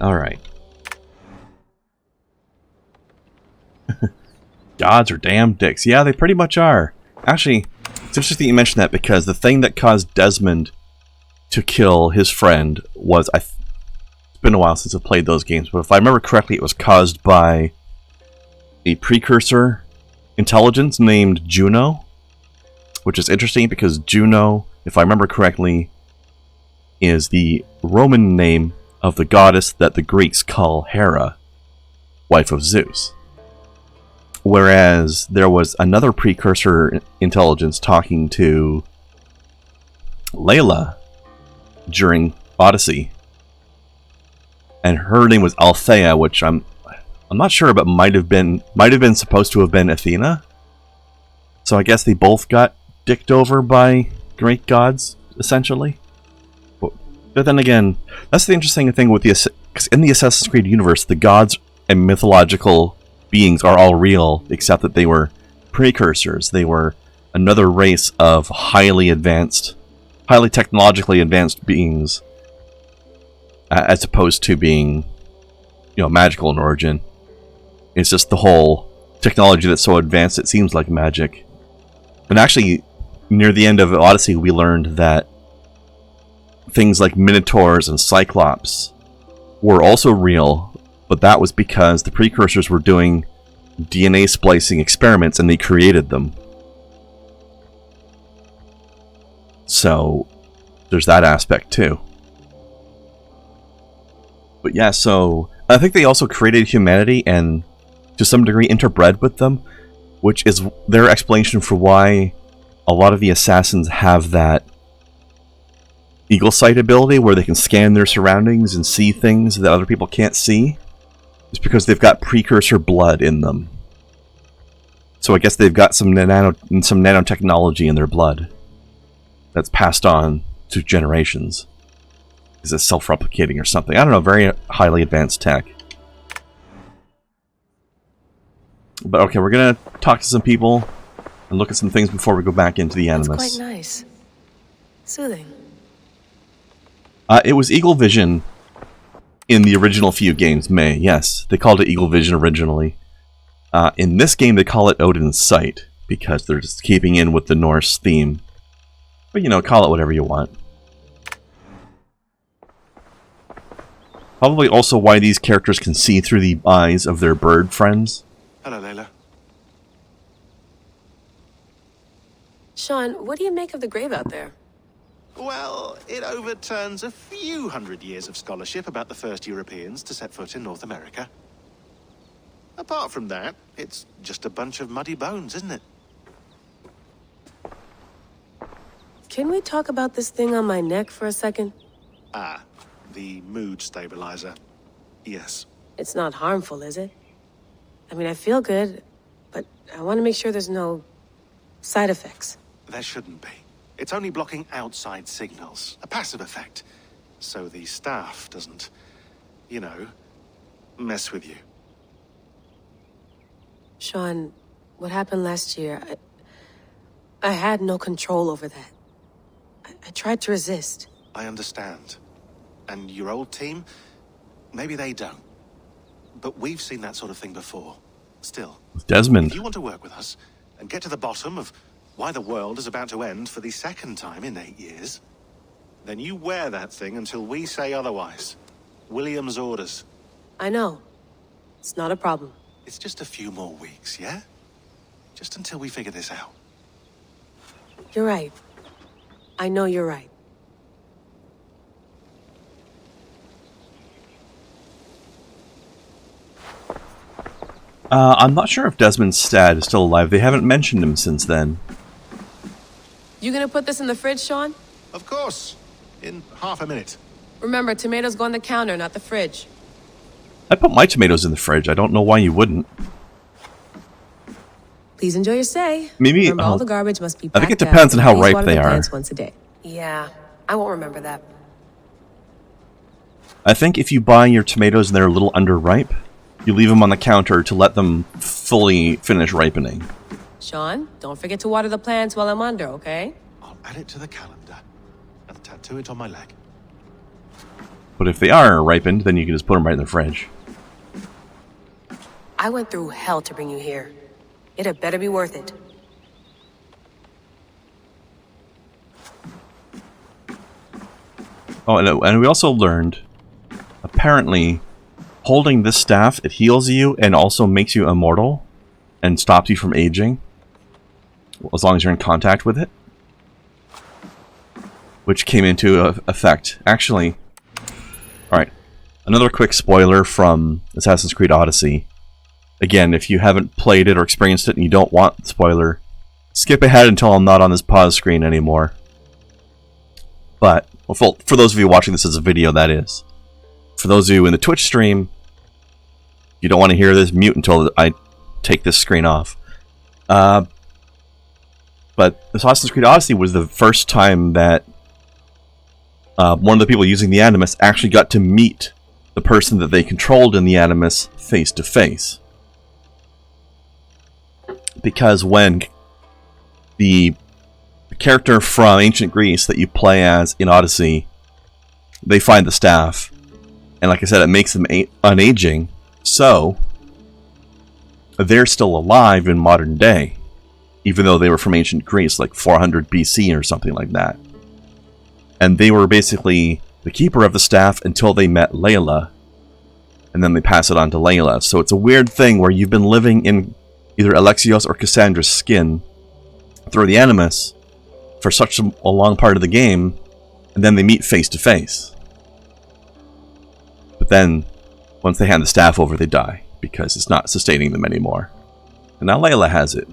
Alright. Gods are damn dicks. Yeah, they pretty much are. Actually, it's interesting you mentioned that because the thing that caused Desmond to kill his friend was... It's been a while since I've played those games, but if I remember correctly, it was caused by a precursor intelligence named Juno, which is interesting because Juno, if I remember correctly, is the Roman name of the goddess that the Greeks call Hera, wife of Zeus. Whereas there was another precursor intelligence talking to Layla during Odyssey, and her name was Althea, which I'm not sure, but might have been supposed to have been Athena. So I guess they both got dicked over by Greek gods, essentially. But then again, that's the interesting thing with because in the Assassin's Creed universe, the gods and mythological beings are all real, except that they were precursors. They were another race of highly technologically advanced beings, as opposed to being, magical in origin. It's just the whole technology that's so advanced it seems like magic. And actually, near the end of Odyssey, we learned that things like Minotaurs and Cyclops were also real, but that was because the precursors were doing DNA splicing experiments and they created them. So, there's that aspect too. But yeah, so I think they also created humanity and to some degree interbred with them, which is their explanation for why a lot of the assassins have that eagle sight ability where they can scan their surroundings and see things that other people can't see. It's because they've got precursor blood in them. So I guess they've got some nanotechnology in their blood that's passed on to generations. Is it self-replicating or something? I don't know, very highly advanced tech. But okay, we're gonna talk to some people and look at some things before we go back into the Animus. That's quite nice. Soothing. It was Eagle Vision in the original few games, yes. They called it Eagle Vision originally. In this game, they call it Odin's Sight, because they're just keeping in with the Norse theme. But, call it whatever you want. Probably also why these characters can see through the eyes of their bird friends. Hello, Layla. Sean, what do you make of the grave out there? Well, it overturns a few hundred years of scholarship about the first Europeans to set foot in North America. Apart from that, it's just a bunch of muddy bones, isn't it? Can we talk about this thing on my neck for a second? Ah, the mood stabilizer. Yes. It's not harmful, is it? I mean, I feel good, but I want to make sure there's no side effects. There shouldn't be. It's only blocking outside signals, a passive effect, so the staff doesn't, mess with you. Sean, what happened last year, I had no control over that. I tried to resist. I understand. And your old team, maybe they don't. But we've seen that sort of thing before. Still, Desmond. If you want to work with us and get to the bottom of why the world is about to end for the second time in 8 years, then you wear that thing until we say otherwise. William's orders. I know. It's not a problem. It's just a few more weeks, yeah? Just until we figure this out. You're right. I know you're right. I'm not sure if Desmond Stad is still alive. They haven't mentioned him since then. You gonna put this in the fridge, Sean? Of course. In half a minute. Remember, tomatoes go on the counter, not the fridge. I put my tomatoes in the fridge. I don't know why you wouldn't. Please enjoy your stay. Maybe remember, all the garbage must be I think packed it depends out. on how Please ripe water they the are. plants once a day. Yeah, I won't remember that. I think if you buy your tomatoes and they're a little underripe, you leave them on the counter to let them fully finish ripening. Sean, don't forget to water the plants while I'm under, okay? I'll add it to the calendar and tattoo it on my leg. But if they are ripened, then you can just put them right in the fridge. I went through hell to bring you here. It had better be worth it. Oh, and we also learned, apparently, holding this staff, it heals you and also makes you immortal and stops you from aging, as long as you're in contact with it. Which came into effect. Actually, alright, another quick spoiler from Assassin's Creed Odyssey. Again, if you haven't played it or experienced it and you don't want the spoiler, skip ahead until I'm not on this pause screen anymore. But, well, for those of you watching this as a video, that is. For those of you in the Twitch stream, you don't want to hear this, mute until I take this screen off. But Assassin's Creed Odyssey was the first time that one of the people using the Animus actually got to meet the person that they controlled in the Animus face to face. Because when the character from ancient Greece that you play as in Odyssey, they find the staff, and like I said, it makes them unaging, so they're still alive in modern day, even though they were from ancient Greece, like 400 BC or something like that. And they were basically the keeper of the staff until they met Layla, and then they pass it on to Layla. So it's a weird thing where you've been living in either Alexios or Cassandra's skin through the Animus for such a long part of the game, and then they meet face to face. But then, once they hand the staff over, they die, because it's not sustaining them anymore. And now Layla has it.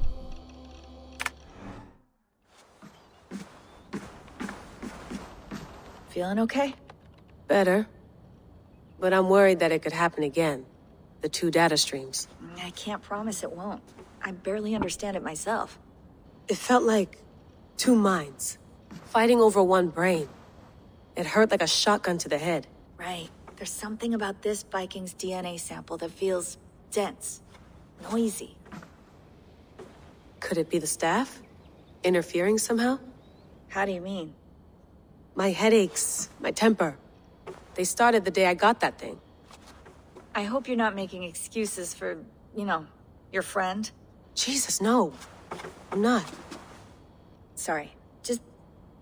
Feeling okay? Better. But I'm worried that it could happen again. The two data streams. I can't promise it won't. I barely understand it myself. It felt like two minds, fighting over one brain. It hurt like a shotgun to the head. Right. There's something about this Viking's DNA sample that feels dense, noisy. Could it be the staff? Interfering somehow? How do you mean? My headaches, my temper. They started the day I got that thing. I hope you're not making excuses for, you know, your friend. Jesus, no. I'm not. Sorry. Just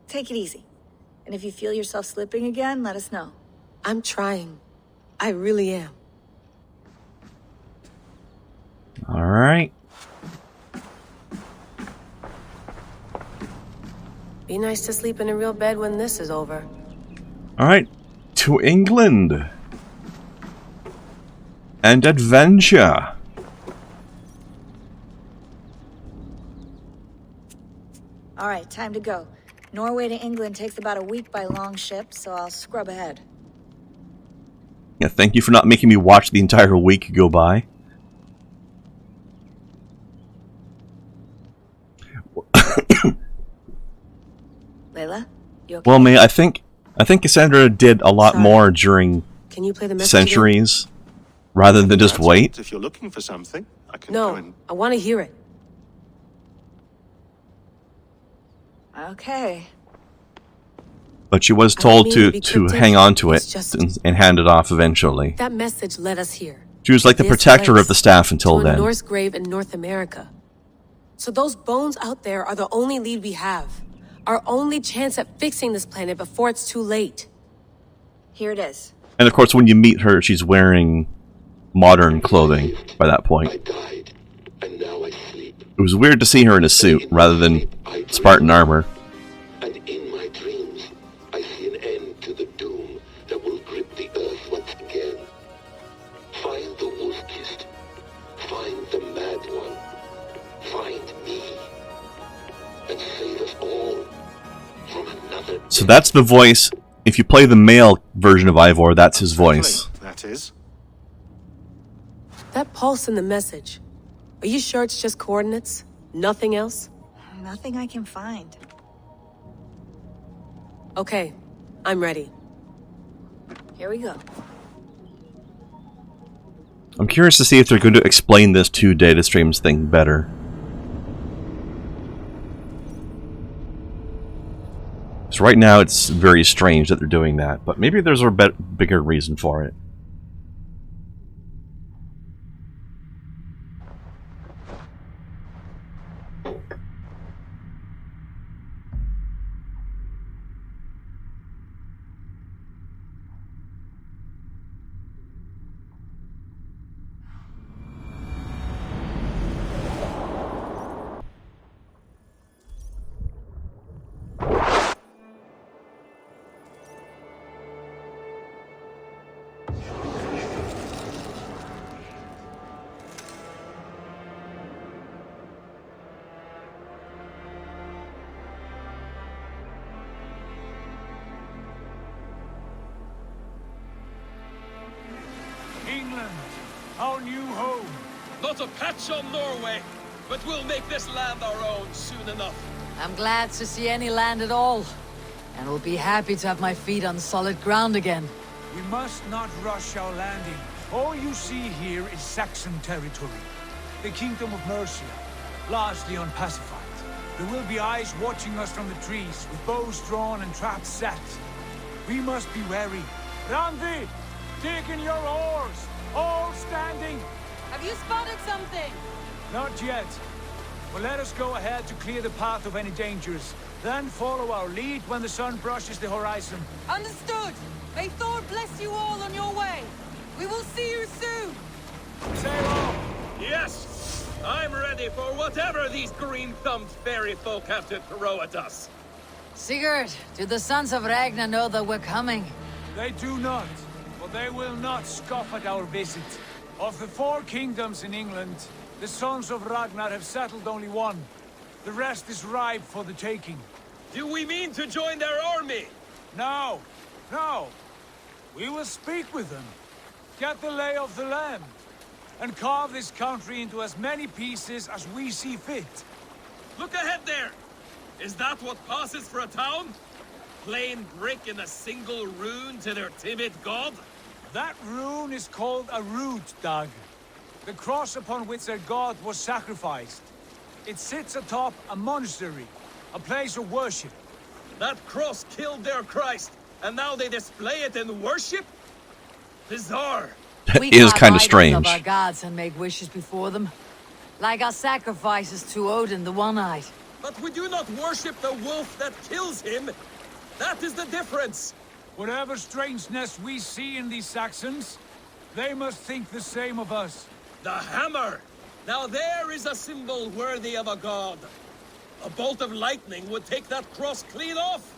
take it easy. And if you feel yourself slipping again, let us know. I'm trying. I really am. Alright. Be nice to sleep in a real bed when this is over. Alright. To England. And adventure. All right, time to go. Norway to England takes about a week by long ship, so I'll scrub ahead. Yeah, thank you for not making me watch the entire week go by. Layla, you okay? Well, May, I think Cassandra did a lot more during Can you play the message centuries, rather than just That's wait. it. If you're looking for something, I can again? go No, and... I want to hear it. Okay. But she was I don't told mean to to be cryptic. hang on to It's it just- and hand it off eventually. That message led us here. She was like the This protector place, of the staff until to a then. Norse grave in North America. So those bones out there are the only lead we have. Our only chance at fixing this planet before it's too late. Here it is. And of course, when you meet her, she's wearing modern clothing by that point. I died, and now I sleep. It was weird to see her in a suit rather than Spartan armor. And in my dreams, I see an end to the doom that will grip the earth once again. Find the wolf-kissed. Find the mad one. Find me. And save us all from another So that's the voice. If you play the male version of Eivor, that's his voice. That is. That pulse in the message. Are you sure it's just coordinates? Nothing else? Nothing I can find. Okay, I'm ready. Here we go. I'm curious to see if they're going to explain this two data streams thing better. So right now it's very strange that they're doing that, but maybe there's a bigger reason for it. England, our new home. Not a patch on Norway, but we'll make this land our own soon enough. I'm glad to see any land at all, and will be happy to have my feet on solid ground again. We must not rush our landing. All you see here is Saxon territory. The Kingdom of Mercia, largely unpacified. There will be eyes watching us from the trees, with bows drawn and traps set. We must be wary. Randi, dig in your oars! All standing! Have you spotted something? Not yet. But let us go ahead to clear the path of any dangers. Then follow our lead when the sun brushes the horizon. Understood! May Thor bless you all on your way! We will see you soon! Sail on! Yes! I'm ready for whatever these green-thumbed fairy folk have to throw at us. Sigurd, do the sons of Ragnar know that we're coming? They do not, but they will not scoff at our visit. Of the 4 kingdoms in England, the sons of Ragnar have settled only one. The rest is ripe for the taking. Do we mean to join their army? No, no. We will speak with them, get the lay of the land, and carve this country into as many pieces as we see fit. Look ahead there! Is that what passes for a town? Plain brick in a single rune to their timid god? That rune is called a root, Dag. The cross upon which their god was sacrificed. It sits atop a monastery, a place of worship. That cross killed their Christ, and now they display it in worship? Bizarre. That We is carve kind of idols strange. of our gods and make wishes before them. Like our sacrifices to Odin the One-Eyed. But we do not worship the wolf that kills him. That is the difference. Whatever strangeness we see in these Saxons, they must think the same of us. The hammer! Now there is a symbol worthy of a god. A bolt of lightning would take that cross clean off.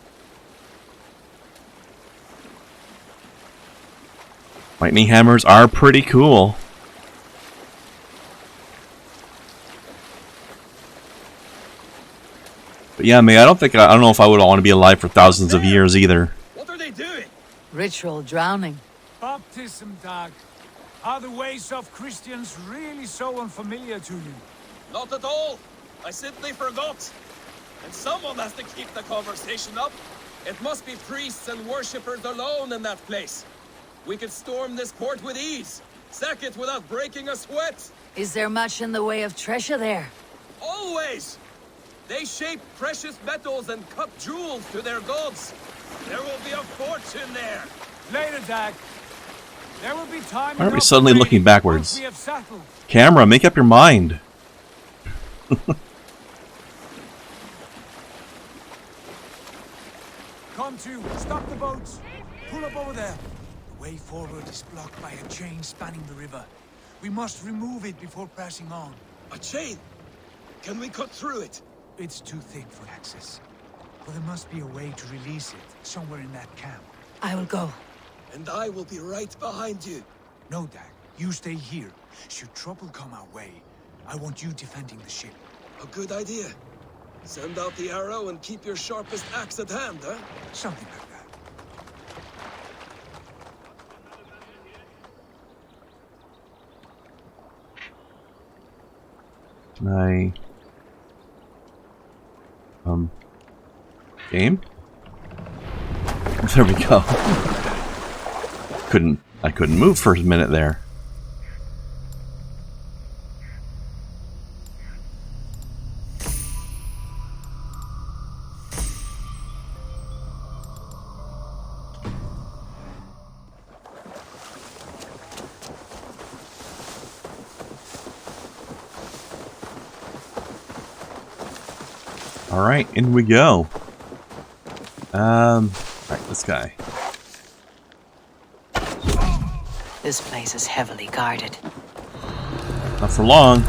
Lightning hammers are pretty cool. But yeah, I don't know if I would want to be alive for thousands of years either. What are they doing? Ritual drowning. Baptism, Dag. Are the ways of Christians really so unfamiliar to you? Not at all. I simply forgot. And someone has to keep the conversation up. It must be priests and worshippers alone in that place. We could storm this port with ease. Sack it without breaking a sweat. Is there much in the way of treasure there? Always! They shape precious metals and cut jewels to their gods. There will be a fortune there. Later, Dag. There will be time. Why are we enough suddenly to looking wait backwards? once we have settled. Camera, make up your mind. Come to, stop the boats. Pull up over there. The way forward is blocked by a chain spanning the river. We must remove it before pressing on. A chain? Can we cut through it? It's too thick for access. But there must be a way to release it, somewhere in that camp. I will go. And I will be right behind you. No, Dag. You stay here. Should trouble come our way, I want you defending the ship. A good idea. Send out the arrow and keep your sharpest axe at hand, huh? Something like that. Can I... Game? There we go. I couldn't move for a minute there. Alright, in we go. Alright, this guy. This place is heavily guarded. Not for long.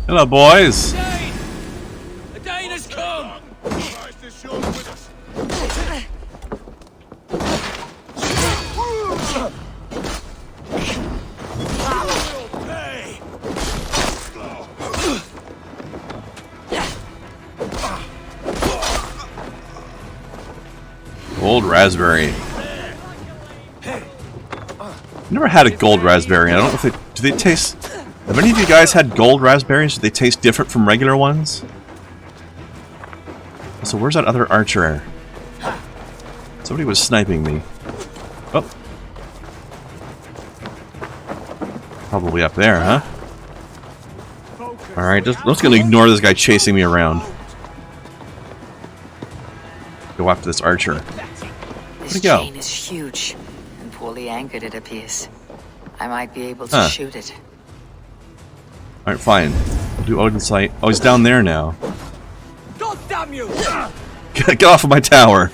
Hello, boys. Dane! The Dane has come! Gold raspberry. Never had a gold raspberry. I don't know if they do they taste. Have any of you guys had gold raspberries? Do they taste different from regular ones? So where's that other archer? Somebody was sniping me. Oh. Probably up there, huh? Alright, I'm just gonna ignore this guy chasing me around. Go after this archer. Where'd he go? This chain is huge and poorly anchored, it appears. I might be able to shoot it. Alright, fine. I'll do Odin's sight. Oh, he's down there now. God damn you! Get off of my tower!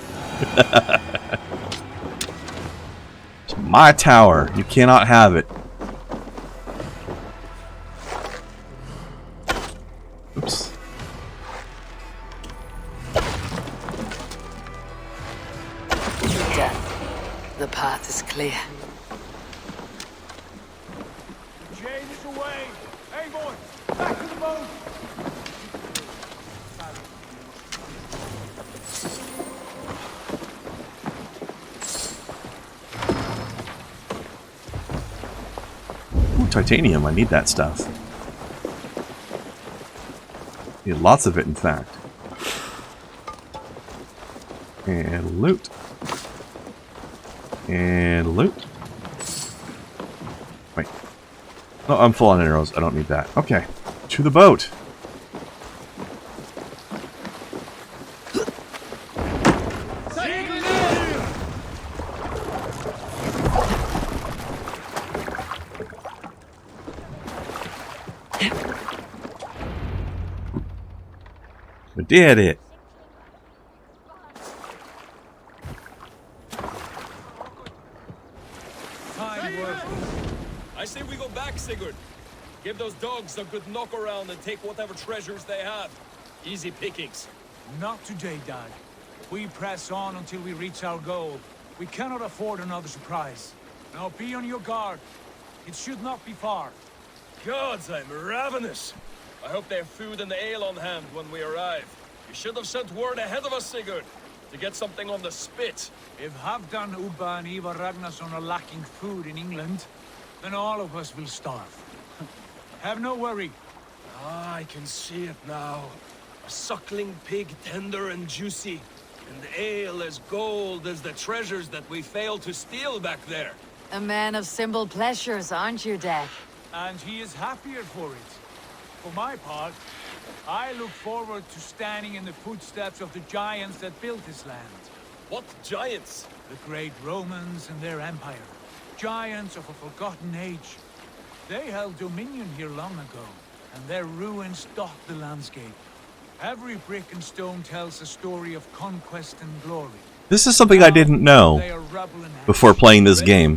It's my tower. You cannot have it. Oops. Done. The path is clear. Chain is away. Eivor, back to the boat. Ooh, titanium. I need that stuff. Need lots of it, in fact. And loot. And loot. Wait. Oh, I'm full on arrows. I don't need that. Okay. To the boat. We did it. I say we go back, Sigurd. Give those dogs a good knock around and take whatever treasures they have. Easy pickings. Not today, Dad. We press on until we reach our goal. We cannot afford another surprise. Now be on your guard. It should not be far. Gods, I'm ravenous. I hope they have food and ale on hand when we arrive. You should have sent word ahead of us, Sigurd, to get something on the spit. If Halfdan, Ubba and Ivar Ragnarsson are lacking food in England, then all of us will starve. Have no worry. Ah, I can see it now. A suckling pig, tender and juicy. And ale as gold as the treasures that we failed to steal back there. A man of simple pleasures, aren't you, Dad? And he is happier for it. For my part, I look forward to standing in the footsteps of the giants that built this land. What giants? The great Romans and their empire. Giants of a forgotten age. They held dominion here long ago, and their ruins dot the landscape. Every brick and stone tells a story of conquest and glory. This is something I didn't know before playing this game.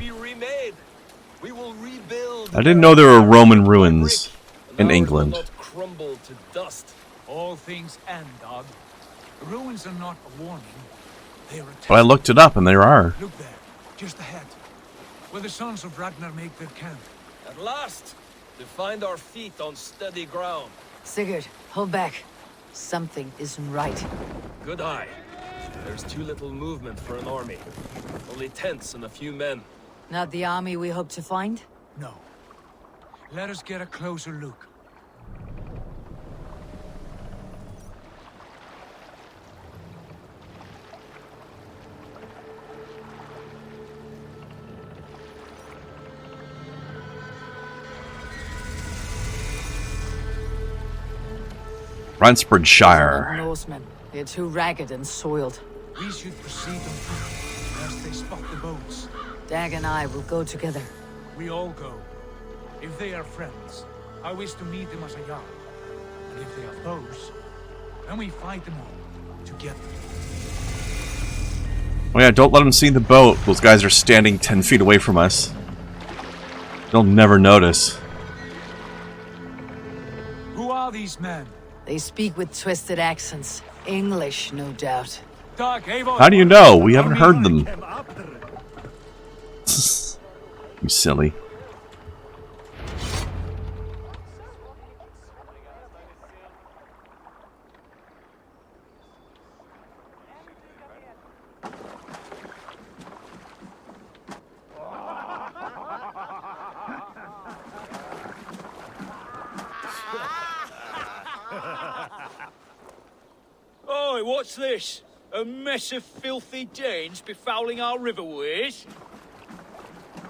We will rebuild. I didn't know there were Roman ruins in England. Crumble to dust. All things end, dog. The ruins are not a warning. They are a test. But I looked it up and there are. Look there, just ahead, where the sons of Ragnar make their camp. At last, to find our feet on steady ground. Sigurd, hold back. Something isn't right. Good eye. There's too little movement for an army. Only tents and a few men. Not the army we hope to find? No. Let us get a closer look. Ransfordshire. Norsemen. They're too ragged and soiled. We should proceed on foot, lest they spot the boats. Dag and I will go together. We all go. If they are friends, I wish to meet them as a yard. And if they oppose, then we fight them all together. Oh yeah, don't let them see the boat. Those guys are standing 10 feet away from us. They'll never notice. Who are these men? They speak with twisted accents. English, no doubt. Eivor, How do you know? We haven't heard them. You silly. Oi, what's this? A mess of filthy Danes befouling our riverways?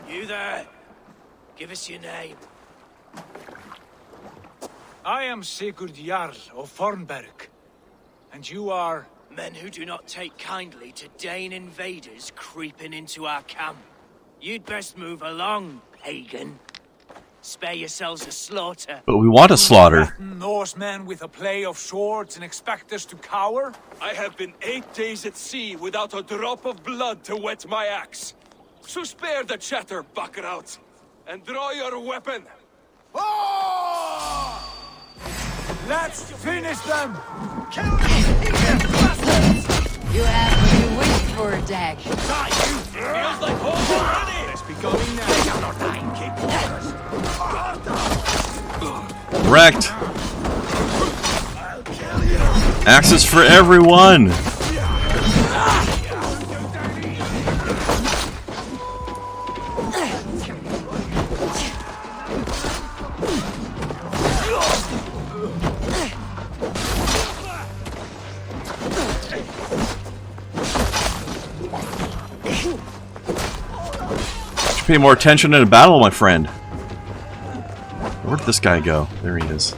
You there. Give us your name. I am Sigurd Jarl of Fornberg. And you are... Men who do not take kindly to Dane invaders creeping into our camp. You'd best move along, pagan. Spare yourselves a slaughter. But we want a slaughter. Threaten Norsemen with a play of swords and expect us to cower? I have been 8 days at sea without a drop of blood to wet my axe. So spare the chatter, buckraut, and draw your weapon. Let's finish them! You have what you wished for, Dag. Feels like home already. Let's be going now. Wrecked. Axes for everyone. Pay more attention in a battle, my friend. Where'd this guy go? There he is.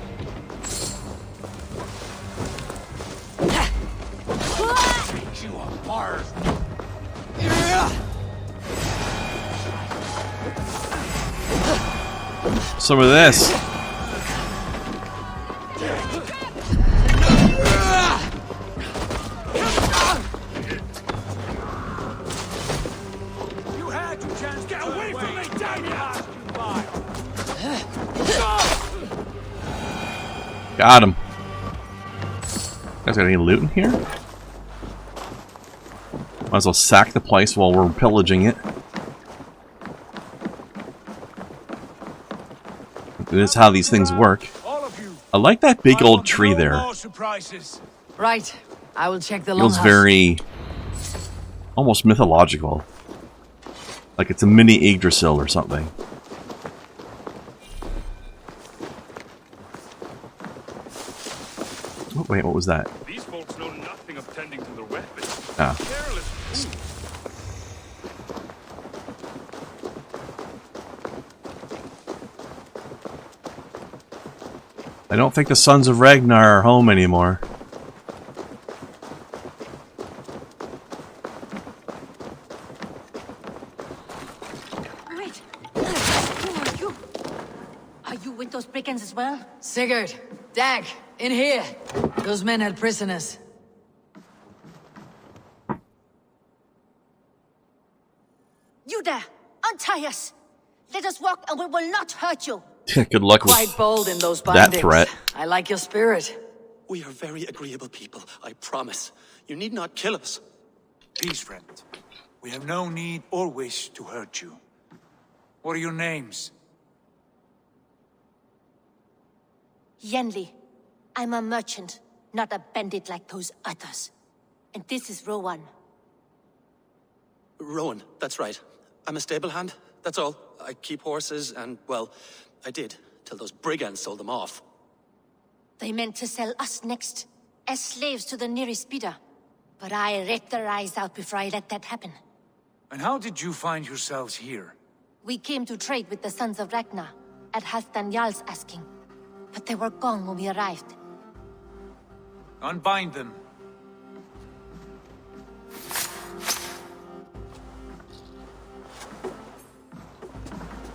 Some of this. Got him. Guys got any loot in here? Might as well sack the place while we're pillaging it. This is how these things work. I like that big old tree there. Right. I will check the Feels longhouse. very... almost mythological. Like it's a mini Yggdrasil or something. Oh, wait, what was that? These folks know nothing of tending to their weapons. Ah. Careless fools. I don't think the Sons of Ragnar are home anymore. Wait. Who are you? Are you with those brigands as well? Sigurd, Dag, in here. Those men had prisoners. You there! Untie us! Let us walk and we will not hurt you! Good luck with Quite bold in those that bindings. threat. I like your spirit. We are very agreeable people, I promise. You need not kill us. Peace, friend. We have no need or wish to hurt you. What are your names? Yenli. I'm a merchant, not a bandit like those others. And this is Rowan. Rowan, that's right. I'm a stable hand, that's all. I keep horses and, well, I did, till those brigands sold them off. They meant to sell us next, as slaves to the nearest bidder. But I ripped their eyes out before I let that happen. And how did you find yourselves here? We came to trade with the Sons of Ragnar, at Halfdan Jarl's asking. But they were gone when we arrived. Unbind them.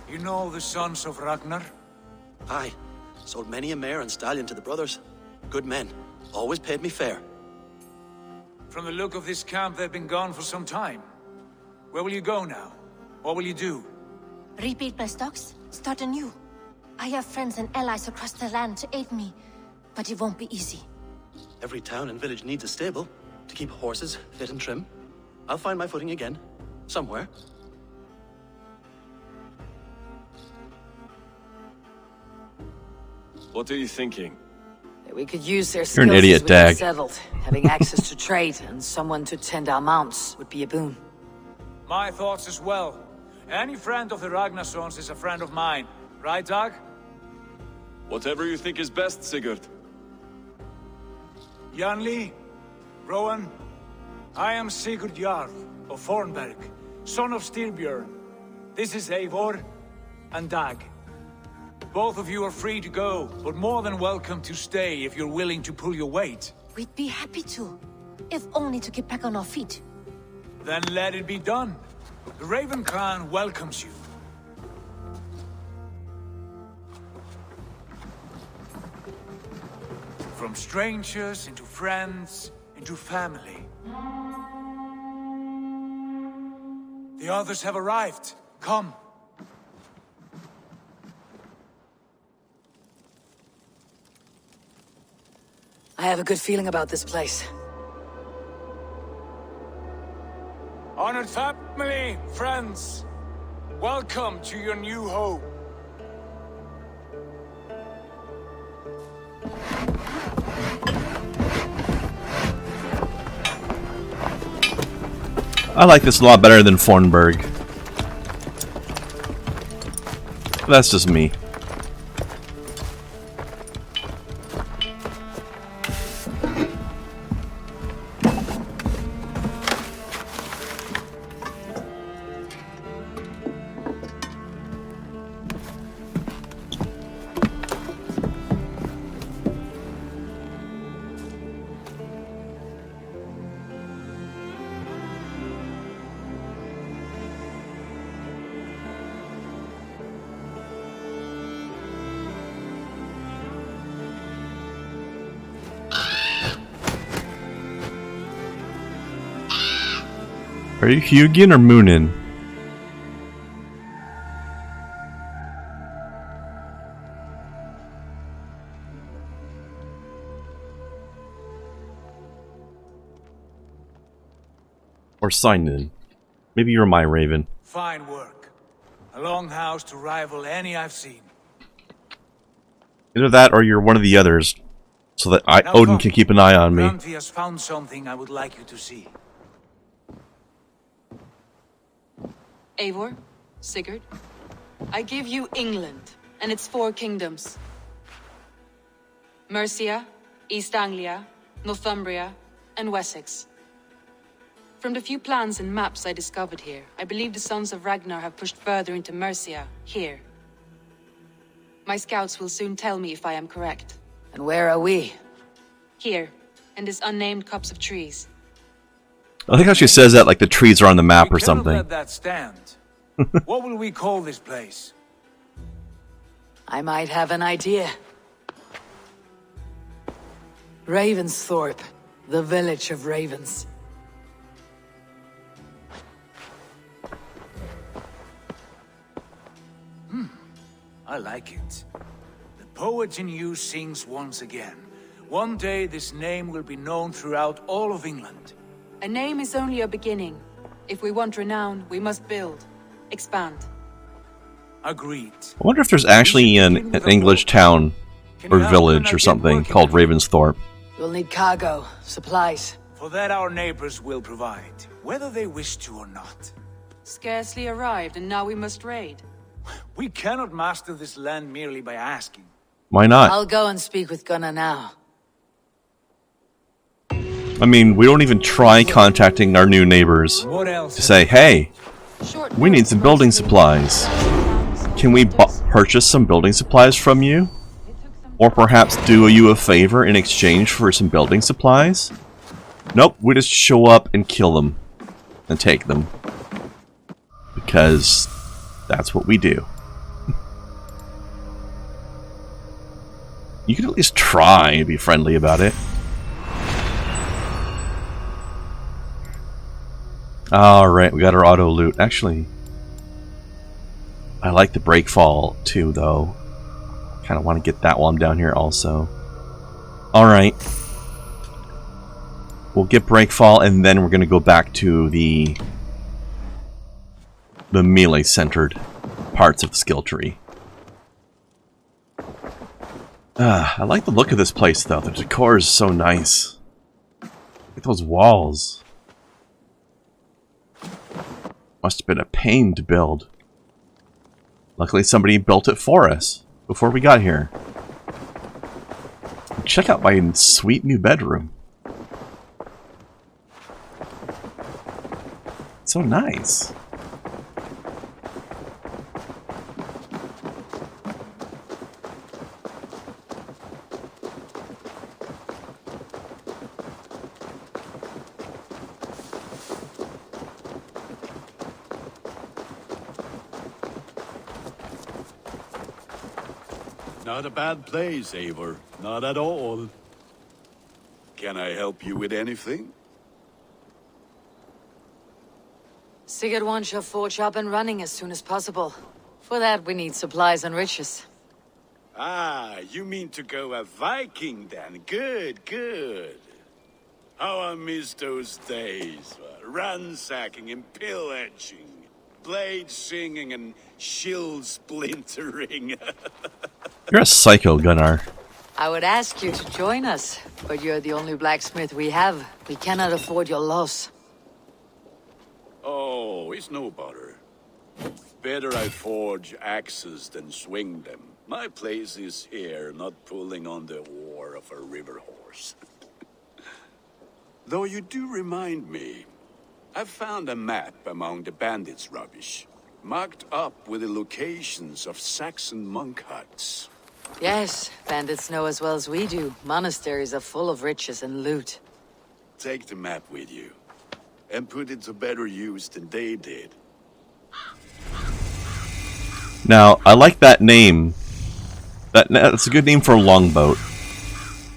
You know the Sons of Ragnar? Aye, sold many a mare and stallion to the brothers. good men. Always paid me fair. From the look of this camp, they've been gone for some time. Where will you go now? What will you do? Rebuild my stocks, start anew. I have friends and allies across the land to aid me, but it won't be easy. Every town and village needs a stable to keep horses fit and trim. I'll find my footing again, somewhere. What are you thinking? We could use their You're skills an idiot, as we get Dag. settled. Having access to trade and someone to tend our mounts would be a boon. My thoughts as well. Any friend of the Ragnarsons is a friend of mine. Right, Dag? Whatever you think is best, Sigurd. Janli, Rowan, I am Sigurd Jarl of Fornberg, son of Styrbjörn. This is Eivor and Dag. Both of you are free to go, but more than welcome to stay if you're willing to pull your weight. We'd be happy to, if only to get back on our feet. Then let it be done. The Raven clan welcomes you. From strangers into friends, into family. The others have arrived. Come. I have a good feeling about this place. Honored family, friends, welcome to your new home. I like this a lot better than Fornberg. That's just me. Are you Hugin or Moonin? Or Signin? Maybe you're my Raven. Fine work. A longhouse to rival any I've seen. Either that or you're one of the others, so that Now Odin come. can keep an eye on me. Granthi has found something I would like you to see. Eivor, Sigurd, I give you England and its 4 kingdoms. Mercia, East Anglia, Northumbria, and Wessex. From the few plans and maps I discovered here, I believe the Sons of Ragnar have pushed further into Mercia, here. My scouts will soon tell me if I am correct. And where are we? Here, in this unnamed copse of trees. I think how she says that like the trees are on the map or We cannot something. let that stand. What will we call this place? I might have an idea. Ravensthorpe, the village of ravens. I like it. The poet in you sings once again. One day this name will be known throughout all of England. A name is only a beginning. If we want renown, we must build, expand. Agreed. I wonder if there's actually an English town or village or something called Ravensthorpe. We'll need cargo, supplies. For that our neighbors will provide, whether they wish to or not. Scarcely arrived, and now we must raid. We cannot master this land merely by asking. Why not? I'll go and speak with Gunnar now. I mean, we don't even try contacting our new neighbors What else? to say, hey, we need some building supplies. Can we purchase some building supplies from you? Or perhaps do you a favor in exchange for some building supplies? Nope, we just show up and kill them. And take them. Because that's what we do. You could at least try to be friendly about it. Alright, we got our auto loot. Actually, I like the breakfall too, though. Kind of want to get that while I'm down here also. Alright. We'll get breakfall, and then we're going to go back to the melee-centered parts of the skill tree. I like the look of this place, though. The decor is so nice. Look at those walls. Must have been a pain to build. Luckily, somebody built it for us before we got here. Check out my sweet new bedroom. It's so nice. Not a bad place, Eivor. Not at all. Can I help you with anything? Sigurd wants your forge up and running as soon as possible. For that, we need supplies and riches. Ah, you mean to go a Viking then? Good, good. How I miss those days. Ransacking and pillaging. Blade singing and shield splintering. You're a psycho, Gunnar. I would ask you to join us, but you're the only blacksmith we have. We cannot afford your loss. Oh, it's no bother. Better I forge axes than swing them. My place is here, not pulling on the oar of a river horse. Though you do remind me, I've found a map among the bandits' rubbish, marked up with the locations of Saxon monk huts. Yes, bandits know as well as we do. Monasteries are full of riches and loot. Take the map with you, and put it to better use than they did. Now, I like that name. That's a good name for a longboat.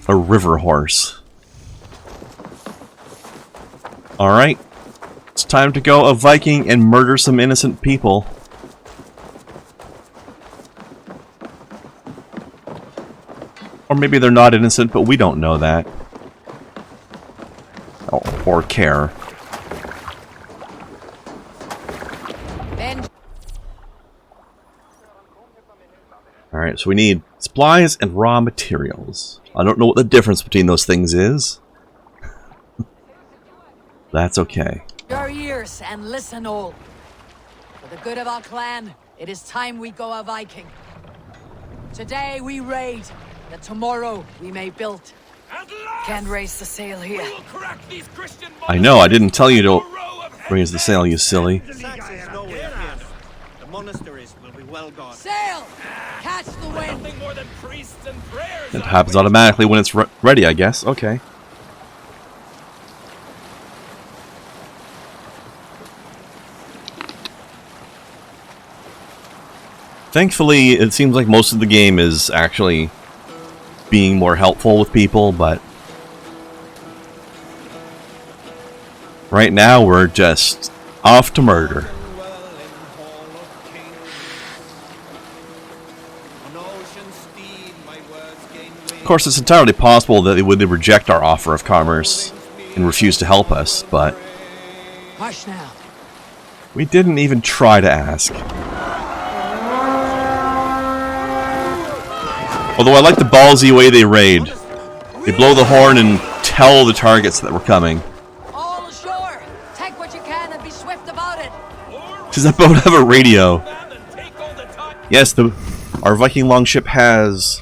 A river horse. Alright. It's time to go a Viking and murder some innocent people. Or maybe they're not innocent, but we don't know that. Or care. Alright, so we need supplies and raw materials. I don't know what the difference between those things is. That's okay. Your ears and listen all. For the good of our clan, it is time we go a Viking. Today we raid, that tomorrow we may build. Can't raise the sail here. I know, I didn't tell you to raise the sail, you silly. The monasteries will be well guarded. Sail! Catch the wind! Nothing more than priests and prayers. It happens automatically when it's ready, I guess. Okay. Thankfully, it seems like most of the game is actually being more helpful with people, but right now we're just off to murder. Of course, it's entirely possible that they would reject our offer of commerce and refuse to help us, but Hush now. we didn't even try to ask. Although I like the ballsy way they raid. They blow the horn and tell the targets that we're coming. All ashore! Take what you can and be swift about it! Does that boat have a radio? Yes, our Viking longship has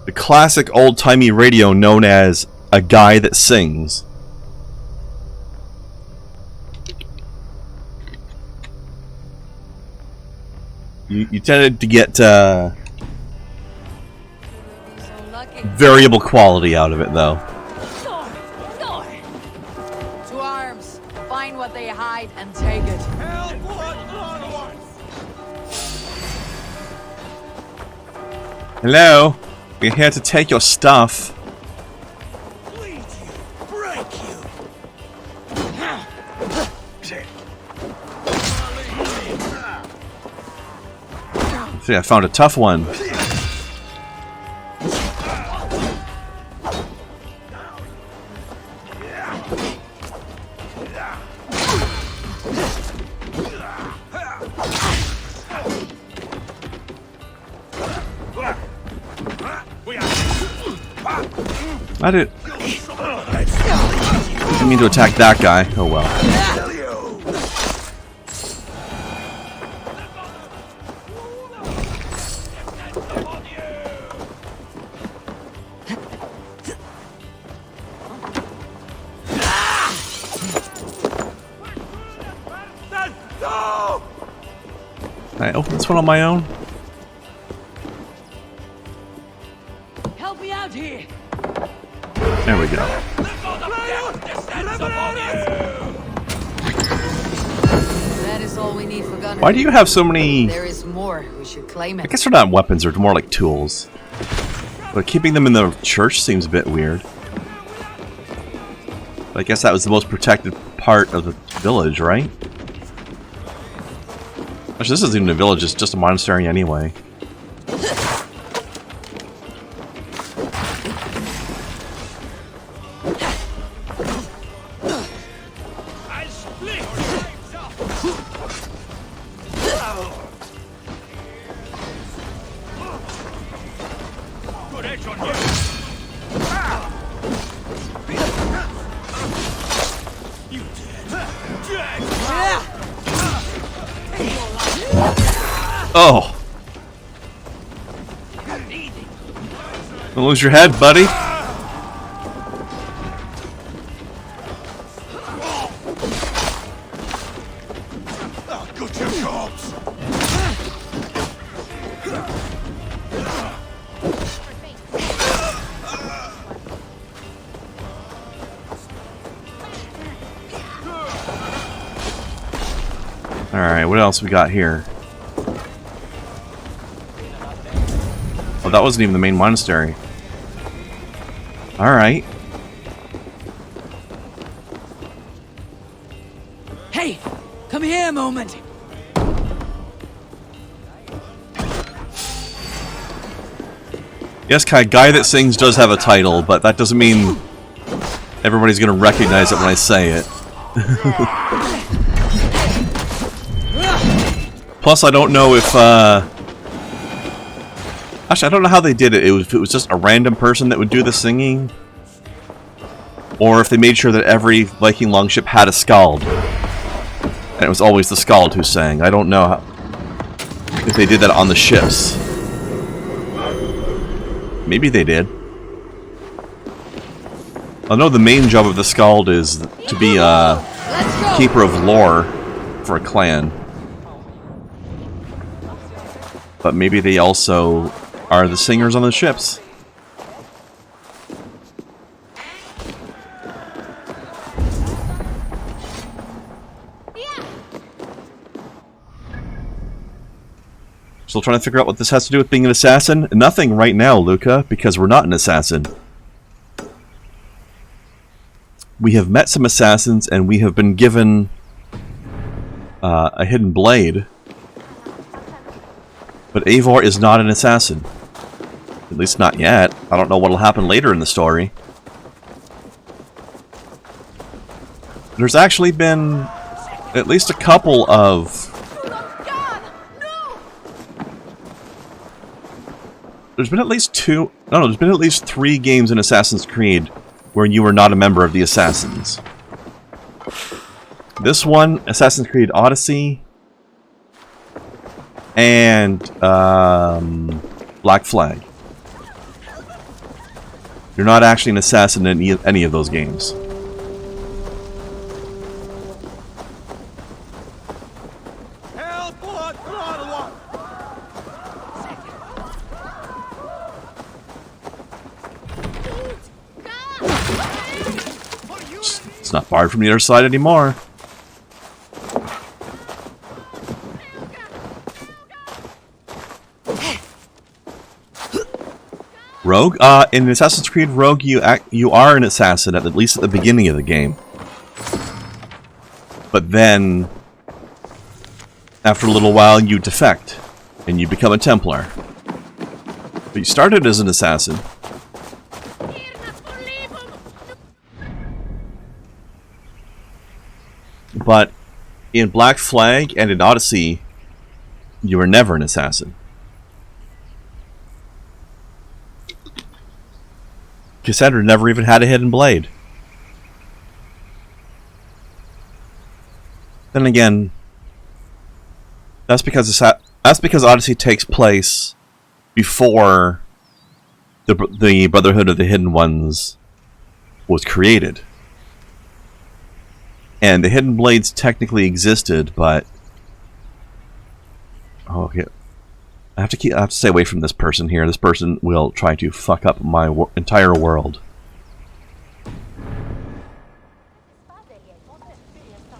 the classic old-timey radio known as a guy that sings. You tended to get variable quality out of it, though. To arms! Find what they hide and take it. Hello? We're here to take your stuff. See, I found a tough one. I didn't mean to attack that guy. Oh well. Can I open this one on my own? Help me out here. There we go. That is all we need for gunnery. Why do you have so many... There is more. We should claim it. I guess they're not weapons, they're more like tools. But keeping them in the church seems a bit weird. But I guess that was the most protected part of the village, right? Actually, this isn't even a village, it's just a monastery anyway. Oh! Don't lose your head, buddy. Alright, what else we got here? Oh, that wasn't even the main monastery. Alright. Hey! Come here a moment! Yes, Kai, Guy That Sings does have a title, but that doesn't mean everybody's gonna recognize it when I say it. Plus, I don't know if, actually, I don't know how they did it. If it was just a random person that would do the singing, or if they made sure that every Viking longship had a skald, and it was always the skald who sang. I don't know how, if they did that on the ships. Maybe they did. I know the main job of the skald is to be a keeper of lore for a clan. But maybe they also are the singers on the ships. Still trying to figure out what this has to do with being an assassin? Nothing right now, Luca, because we're not an assassin. We have met some assassins, and we have been given a hidden blade. But Eivor is not an assassin. At least not yet. I don't know what'll happen later in the story. There's actually been at least a couple of... There's been at least two... No, there's been at least 3 games in Assassin's Creed where you were not a member of the Assassins. This one, Assassin's Creed Odyssey, and Black Flag. You're not actually an assassin in any of those games. It's not barred from the other side anymore. Rogue? In Assassin's Creed Rogue, you are an assassin at least at the beginning of the game. But then, after a little while, you defect and you become a Templar. But you started as an assassin. But in Black Flag and in Odyssey, you were never an assassin. Cassandra never even had a hidden blade. Then again, that's because Odyssey takes place before the Brotherhood of the Hidden Ones was created. And the hidden blades technically existed, but oh, okay. I have to stay away from this person here. This person will try to fuck up my entire world.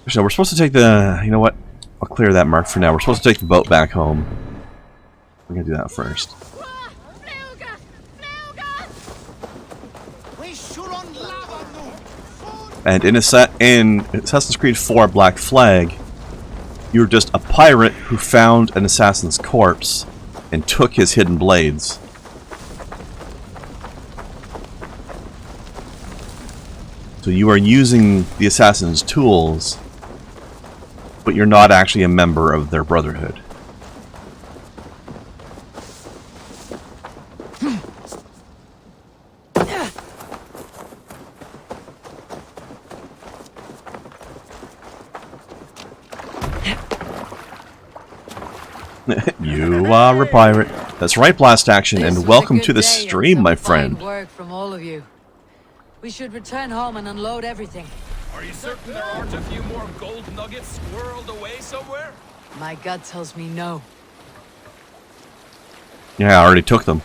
So we're supposed to take the... You know what? I'll clear that mark for now. We're supposed to take the boat back home. We're gonna do that first. And in Assassin's Creed 4 Black Flag, you're just a pirate who found an assassin's corpse and took his hidden blades. So you are using the assassin's tools, but you're not actually a member of their brotherhood. You are a pirate. That's right, Blast Action, and welcome to the stream, my friend. Work from all of you. We should return home and unload everything. Are you certain there aren't a few more gold nuggets squirreled away somewhere? My gut tells me no. Yeah, I already took them.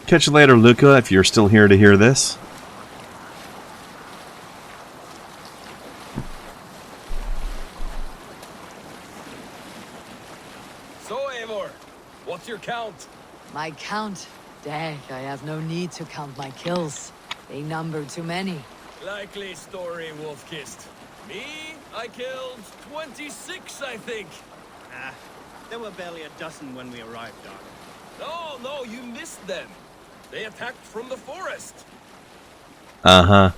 Catch you later, Luca, if you're still here to hear this. So, Eivor, what's your count? My count? Dag, I have no need to count my kills. They number too many. Likely story, Wolf-Kissed. Me, I killed 26, I think. Ah, there were barely a dozen when we arrived, Doc. No, you missed them. They attacked from the forest. Uh-huh.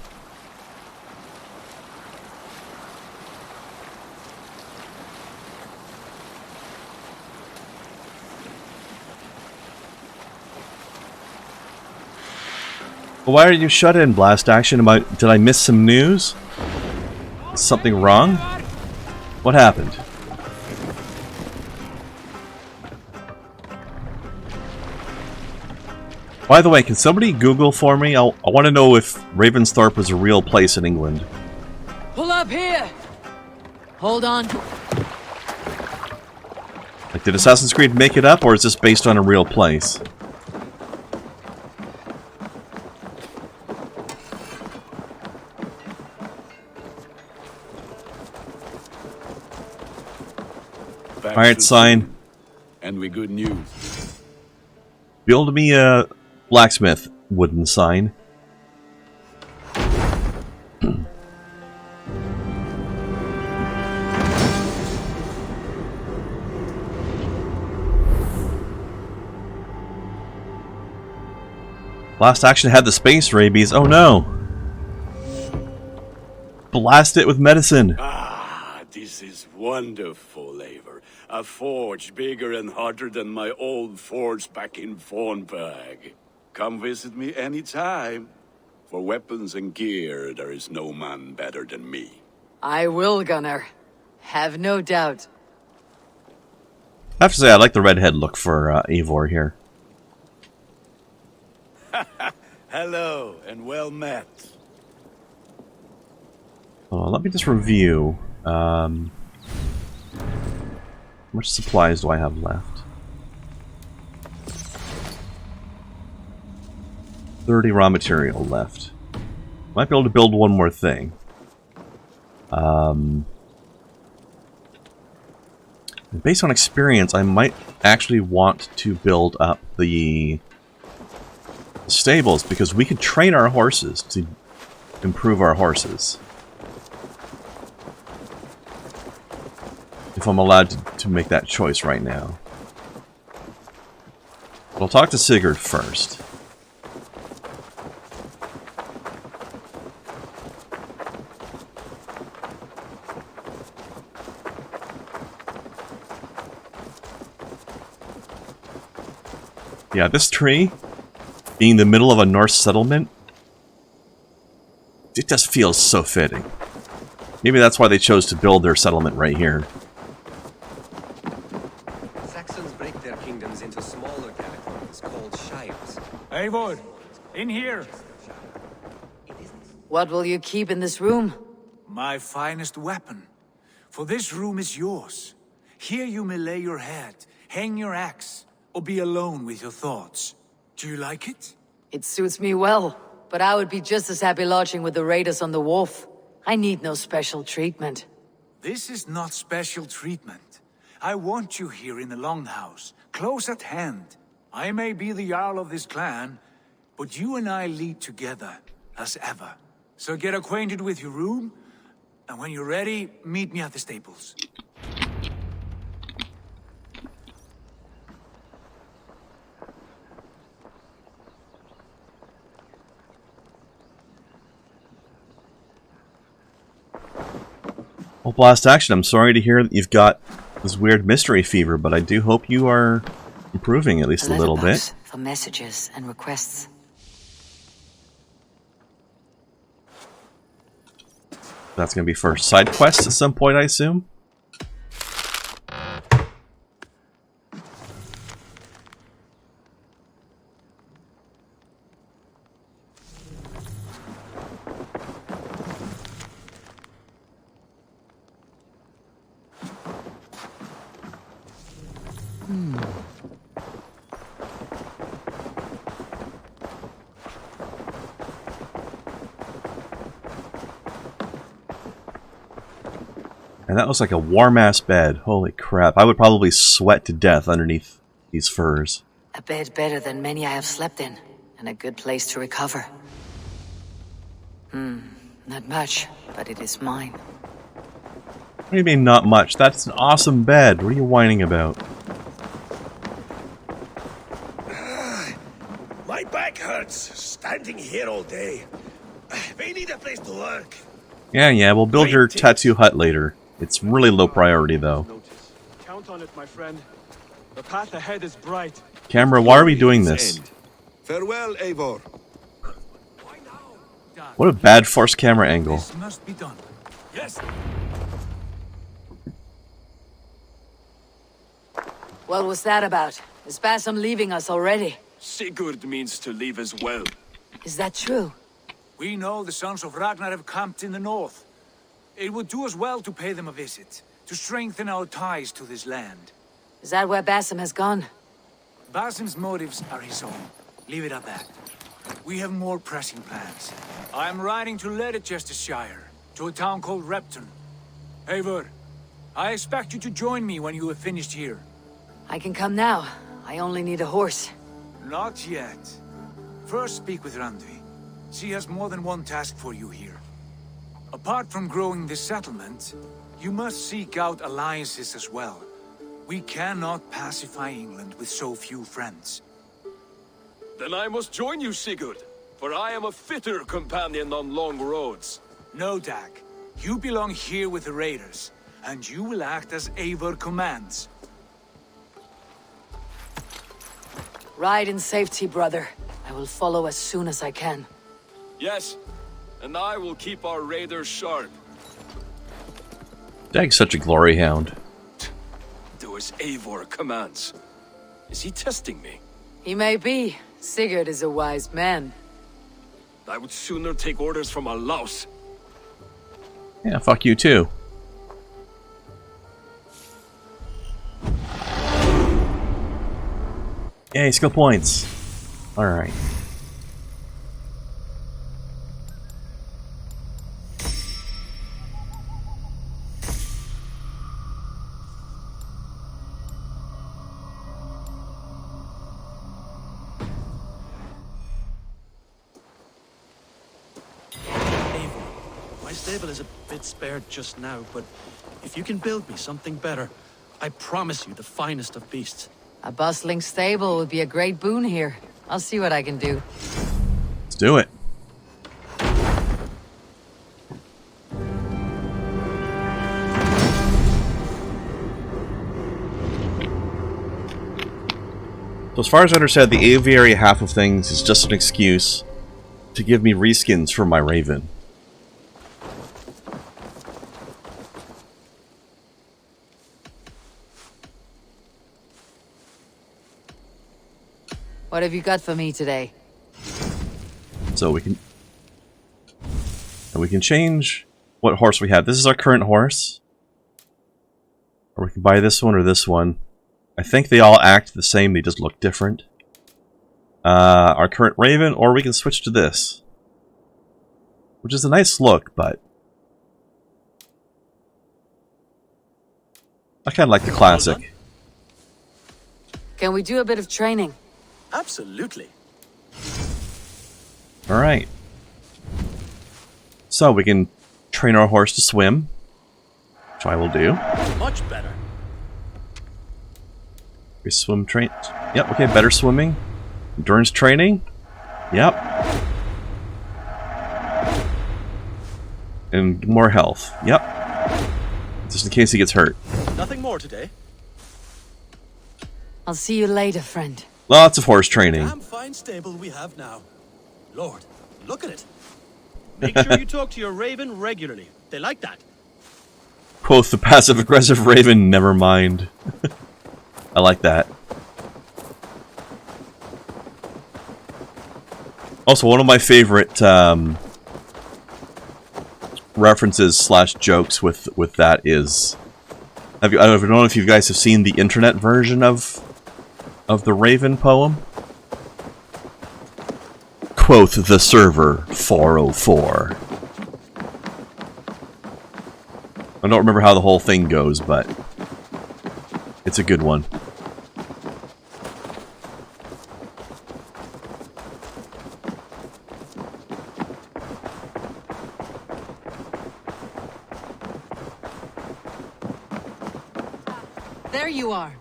Why are you shut in, Blast Action? Did I miss some news? Is something wrong? What happened? By the way, can somebody Google for me? I want to know if Ravensthorpe was a real place in England. Pull up here! Hold on. Like, did Assassin's Creed make it up, or is this based on a real place? Alright, sign. And we good news. Build me a blacksmith wooden sign. Blast Action had the space rabies. Oh no! Blast it with medicine. Ah, this is wonderful, Eivor. A forge bigger and hotter than my old forge back in Fornberg. Come visit me anytime. For weapons and gear, there is no man better than me. I will, Gunnar. Have no doubt. I have to say, I like the redhead look for Eivor here. Hello, and well met. Let me just review. How much supplies do I have left? 30 raw material left. Might be able to build one more thing. Based on experience, I might actually want to build up the stables, because we could train our horses to improve our horses. If I'm allowed to make that choice right now. But I'll talk to Sigurd first. Yeah, this tree, being the middle of a Norse settlement, it just feels so fitting. Maybe that's why they chose to build their settlement right here. Saxons break their kingdoms into smaller territories called shires. Eivor, in here! What will you keep in this room? My finest weapon. For this room is yours. Here you may lay your head, hang your axe, or be alone with your thoughts. Do you like it? It suits me well, but I would be just as happy lodging with the raiders on the wharf. I need no special treatment. This is not special treatment. I want you here in the Longhouse, close at hand. I may be the Jarl of this clan, but you and I lead together, as ever. So get acquainted with your room, and when you're ready, meet me at the stables. Well, Blast Action, I'm sorry to hear that you've got this weird mystery fever, but I do hope you are improving at least a little bit. For messages and requests. That's going to be for side quests at some point, I assume? And that looks like a warm-ass bed. Holy crap. I would probably sweat to death underneath these furs. A bed better than many I have slept in, and a good place to recover. Not much, but it is mine. What do you mean, not much? That's an awesome bed. What are you whining about? My back hurts, standing here all day. We need a place to work. Yeah, we'll build your tattoo hut later. It's really low priority, though. Count on it, my friend. The path ahead is bright. Camera, why are we doing this? Farewell, Eivor. What a bad forced camera angle. This must be done. Yes. What was that about? Is Basim leaving us already? Sigurd means to leave as well. Is that true? We know the sons of Ragnar have camped in the north. It would do us well to pay them a visit, to strengthen our ties to this land. Is that where Basim has gone? Basim's motives are his own. Leave it at that. We have more pressing plans. I am riding to Leicestershire, to a town called Repton. Eivor, I expect you to join me when you have finished here. I can come now. I only need a horse. Not yet. First speak with Randvi. She has more than one task for you here. Apart from growing this settlement, you must seek out alliances as well. We cannot pacify England with so few friends. Then I must join you, Sigurd, for I am a fitter companion on long roads. No, Dag. You belong here with the raiders, and you will act as Eivor commands. Ride in safety, brother. I will follow as soon as I can. Yes, and I will keep our raiders sharp. Dag's such a glory hound. Do as Eivor commands. Is he testing me? He may be. Sigurd is a wise man. I would sooner take orders from a louse. Yeah, fuck you too. Yay, skill points. Alright. stable is a bit spared just now, but if you can build me something better, I promise you the finest of beasts. A bustling stable would be a great boon here. I'll see what I can do. Let's do it. So as far as I understand, the aviary half of things is just an excuse to give me reskins for my Raven. What have you got for me today? So we can change what horse we have. This is our current horse. Or we can buy this one or this one. I think they all act the same, they just look different. Our current Raven, or we can switch to this. Which is a nice look, but I kind of like the classic. Can we do a bit of training? Absolutely. Alright. So we can train our horse to swim, which I will do. Much better. We swim train. Yep, okay, better swimming. Endurance training. Yep. And more health. Yep. Just in case he gets hurt. Nothing more today. I'll see you later, friend. Lots of horse training. Damn fine stable we have now. Lord, look at it. Make sure you talk to your Raven regularly. They like that. Quoth the passive-aggressive Raven, never mind. I like that. Also, one of my favorite references / jokes with that is, I don't know if you guys have seen the internet version of the Raven poem. Quoth the server 404. I don't remember how the whole thing goes, but it's a good one. There you are.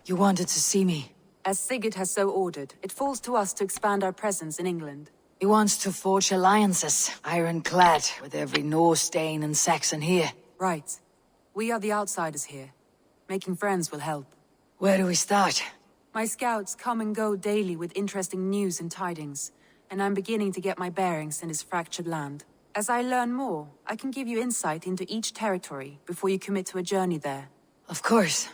You wanted to see me. As Sigurd has so ordered, it falls to us to expand our presence in England. He wants to forge alliances, ironclad, with every Norse, Dane, and Saxon here. Right. We are the outsiders here. Making friends will help. Where do we start? My scouts come and go daily with interesting news and tidings, and I'm beginning to get my bearings in this fractured land. As I learn more, I can give you insight into each territory before you commit to a journey there. Of course.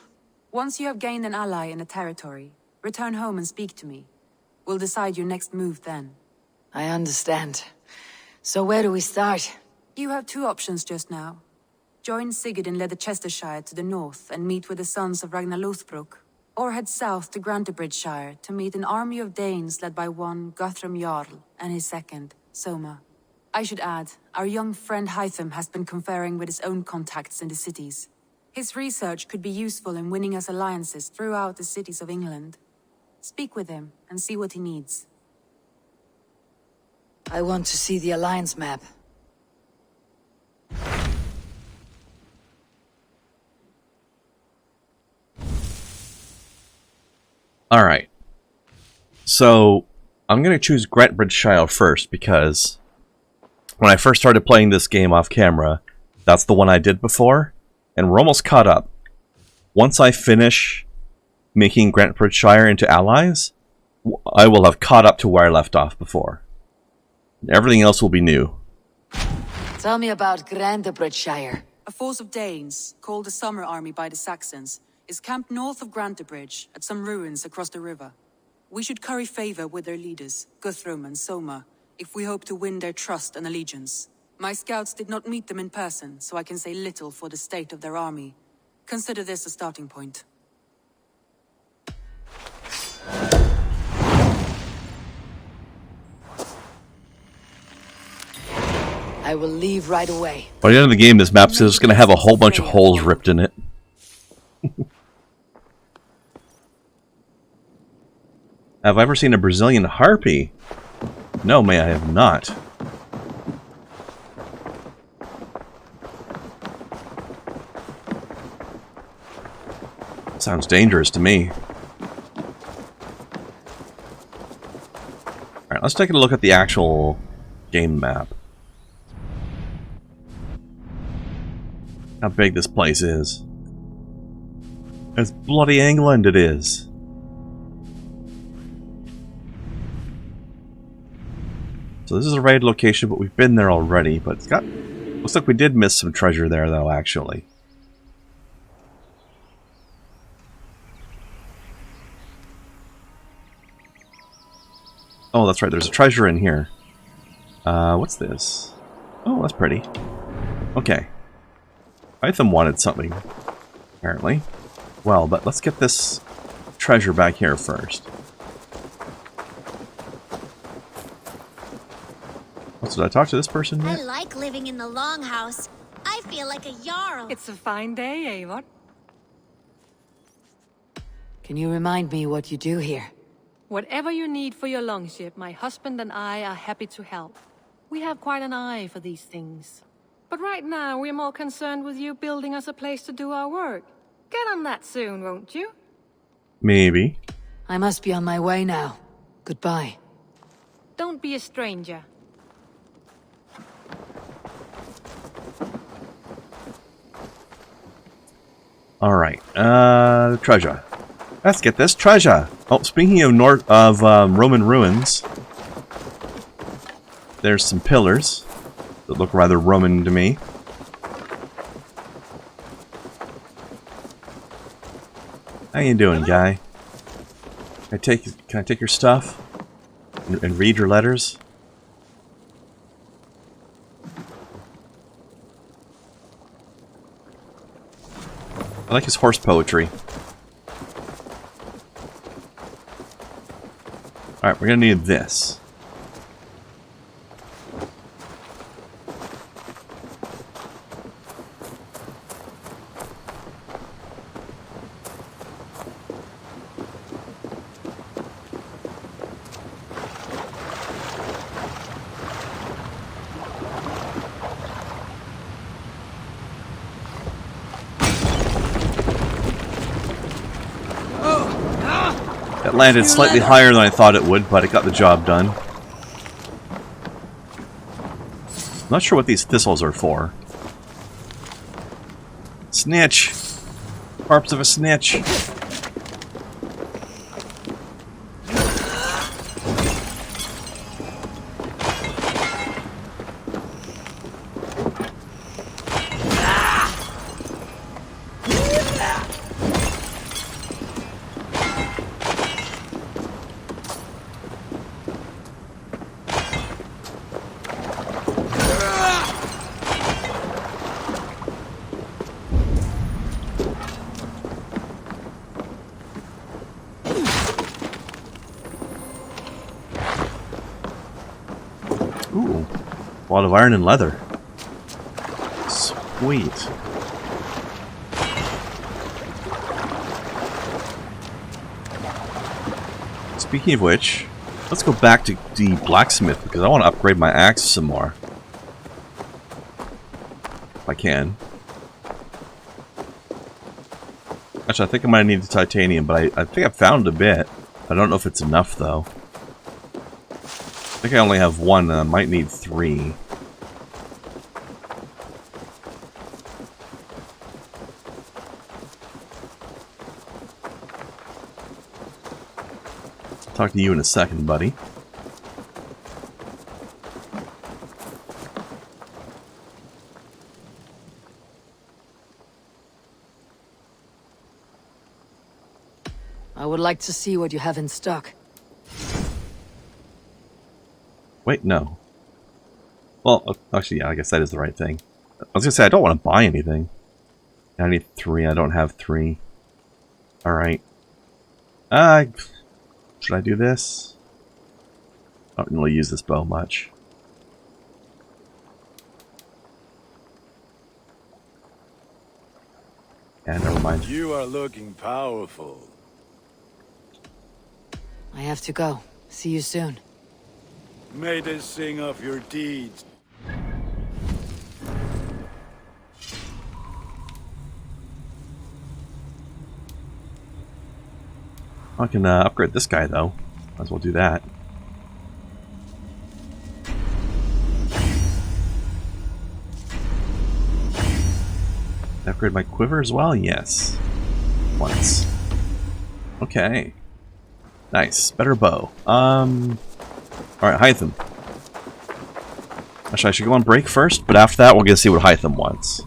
Once you have gained an ally in a territory, return home and speak to me. We'll decide your next move then. I understand. So where do we start? You have two options just now. Join Sigurd in Leicestershire to the north and meet with the sons of Ragnar Lothbrok, or head south to Grantebridgeshire to meet an army of Danes led by one Guthrum Jarl and his second, Soma. I should add, our young friend Hytham has been conferring with his own contacts in the cities. His research could be useful in winning us alliances throughout the cities of England. Speak with him and see what he needs. I want to see the alliance map. Alright. So, I'm going to choose Grantebridgeshire first because when I first started playing this game off camera, that's the one I did before, and we're almost caught up. Once I finish making Grantebridgeshire into allies, I will have caught up to where I left off before. Everything else will be new. Tell me about Grantebridgeshire. A force of Danes, called the Summer Army by the Saxons, is camped north of Grantebridge at some ruins across the river. We should curry favor with their leaders, Guthrum and Soma, if we hope to win their trust and allegiance. My scouts did not meet them in person, so I can say little for the state of their army. Consider this a starting point. I will leave right away. By the end of the game, this map's just going to have a whole bunch of holes ripped in it. Have I ever seen a Brazilian harpy? No, may I have not. Sounds dangerous to me. Alright, let's take a look at the actual game map. How big this place is. It's bloody England it is. So this is a raid location, but we've been there already, but it's got... Looks like we did miss some treasure there, though, actually. Oh, that's right, there's a treasure in here. What's this? Oh, that's pretty. Okay. Itham wanted something, apparently. Well, but let's get this treasure back here first. What, did I talk to this person yet? I like living in the longhouse. I feel like a jarl. It's a fine day, Eivor. Can you remind me what you do here? Whatever you need for your longship, my husband and I are happy to help. We have quite an eye for these things. But right now, we're more concerned with you building us a place to do our work. Get on that soon, won't you? Maybe. I must be on my way now. Goodbye. Don't be a stranger. Alright, treasure. Let's get this treasure! Oh, speaking of Roman ruins, there's some pillars that look rather Roman to me. How you doing, guy? Can I take your stuff? And read your letters? I like his horse poetry. Alright, we're gonna need this. It landed slightly higher than I thought it would, but it got the job done. I'm not sure what these thistles are for. Snitch! Corpse of a snitch! Ooh, a lot of iron and leather. Sweet. Speaking of which, let's go back to the blacksmith because I want to upgrade my axe some more. If I can. Actually, I think I might need the titanium, but I think I found a bit. I don't know if it's enough though. I think I only have one, and I might need 3. I'll talk to you in a second, buddy. I would like to see what you have in stock. Wait, no. Well, actually, yeah, I guess that is the right thing. I was gonna say, I don't want to buy anything. I need 3, I don't have 3. Alright. Should I do this? I don't really use this bow much. Yeah, never mind. You are looking powerful. I have to go. See you soon. May they sing of your deeds. I can upgrade this guy, though. Might as well do that. Upgrade my quiver as well? Yes. Once. Okay. Nice. Better bow. Alright, Hytham. Actually, I should go on break first, but after that we'll get to see what Hytham wants.